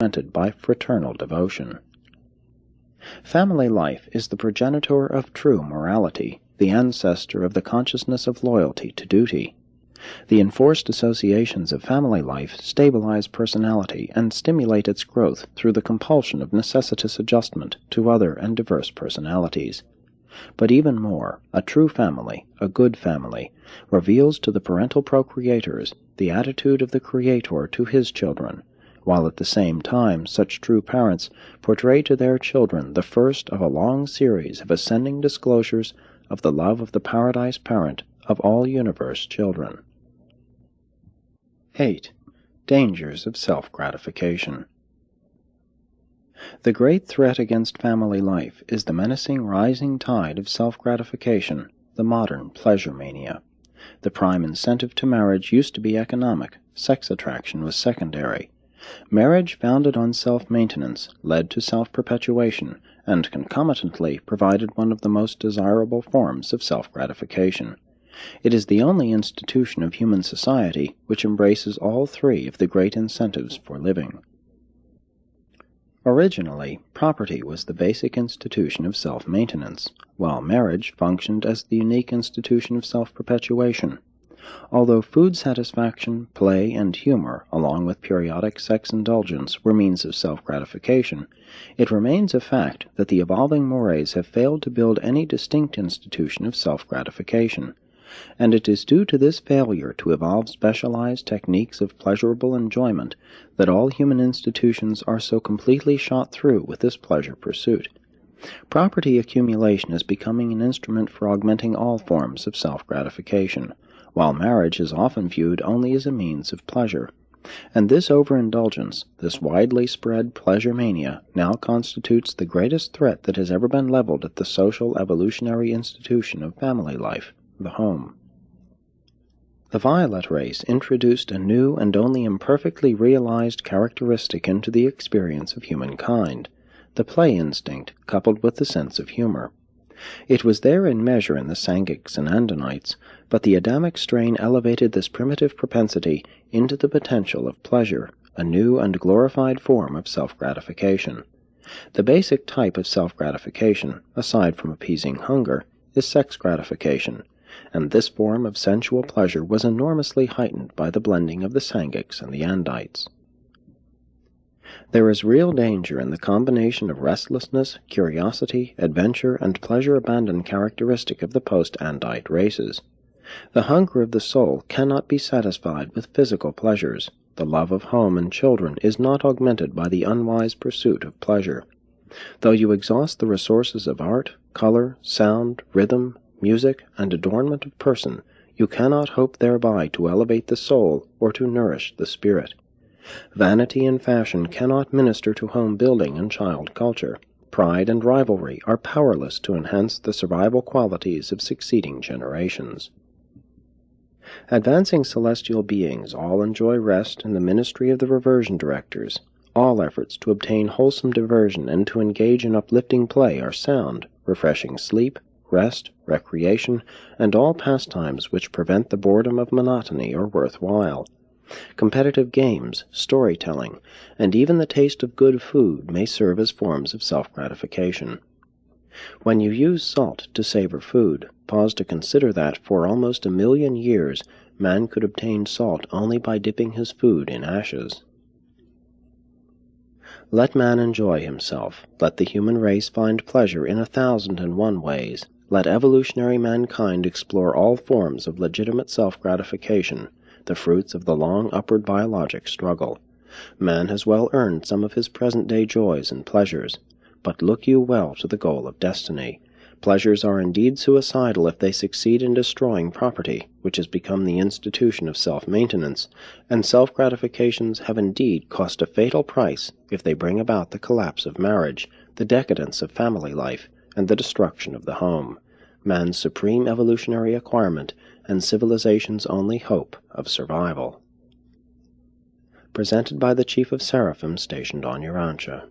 supplemented by fraternal devotion. Family life is the progenitor of true morality, the ancestor of the consciousness of loyalty to duty. The enforced associations of family life stabilize personality and stimulate its growth through the compulsion of necessitous adjustment to other and diverse personalities. But even more, a true family, a good family, reveals to the parental procreators the attitude of the Creator to His children, while at the same time such true parents portray to their children the first of a long series of ascending disclosures of the love of the Paradise Parent of all universe children. 8. Dangers of self-gratification. The great threat against family life is the menacing rising tide of self-gratification, the modern pleasure mania. The prime incentive to marriage used to be economic, sex attraction was secondary. Marriage founded on self-maintenance led to self-perpetuation, and concomitantly provided one of the most desirable forms of self-gratification. It is the only institution of human society which embraces all three of the great incentives for living. Originally, property was the basic institution of self-maintenance, while marriage functioned as the unique institution of self-perpetuation. Although food satisfaction, play, and humor, along with periodic sex indulgence, were means of self-gratification, it remains a fact that the evolving mores have failed to build any distinct institution of self-gratification, and it is due to this failure to evolve specialized techniques of pleasurable enjoyment that all human institutions are so completely shot through with this pleasure pursuit. Property accumulation is becoming an instrument for augmenting all forms of self-gratification, while marriage is often viewed only as a means of pleasure. And this overindulgence, this widely spread pleasure mania, now constitutes the greatest threat that has ever been leveled at the social evolutionary institution of family life, the home. The violet race introduced a new and only imperfectly realized characteristic into the experience of humankind, the play instinct coupled with the sense of humor. It was there in measure in the Sangics and Andonites, but the Adamic strain elevated this primitive propensity into the potential of pleasure, a new and glorified form of self-gratification. The basic type of self-gratification, aside from appeasing hunger, is sex gratification, and this form of sensual pleasure was enormously heightened by the blending of the Sangics and the Andites. There is real danger in the combination of restlessness, curiosity, adventure, and pleasure-abandon characteristic of the post-Andite races. The hunger of the soul cannot be satisfied with physical pleasures. The love of home and children is not augmented by the unwise pursuit of pleasure. Though you exhaust the resources of art, color, sound, rhythm, music, and adornment of person, you cannot hope thereby to elevate the soul or to nourish the spirit. Vanity and fashion cannot minister to home building and child culture. Pride and rivalry are powerless to enhance the survival qualities of succeeding generations. Advancing celestial beings all enjoy rest in the ministry of the reversion directors. All efforts to obtain wholesome diversion and to engage in uplifting play are sound, refreshing sleep, rest, recreation, and all pastimes which prevent the boredom of monotony are worthwhile. Competitive games, storytelling, and even the taste of good food may serve as forms of self-gratification. When you use salt to savor food, pause to consider that for almost 1,000,000 years man could obtain salt only by dipping his food in ashes. Let man enjoy himself. Let the human race find pleasure in 1,001 ways. Let evolutionary mankind explore all forms of legitimate self-gratification, the fruits of the long upward biologic struggle. Man has well earned some of his present-day joys and pleasures, but look you well to the goal of destiny. Pleasures are indeed suicidal if they succeed in destroying property, which has become the institution of self-maintenance, and self-gratifications have indeed cost a fatal price if they bring about the collapse of marriage, the decadence of family life, and the destruction of the home, man's supreme evolutionary acquirement and civilization's only hope of survival. Presented by the Chief of Seraphim stationed on Urantia.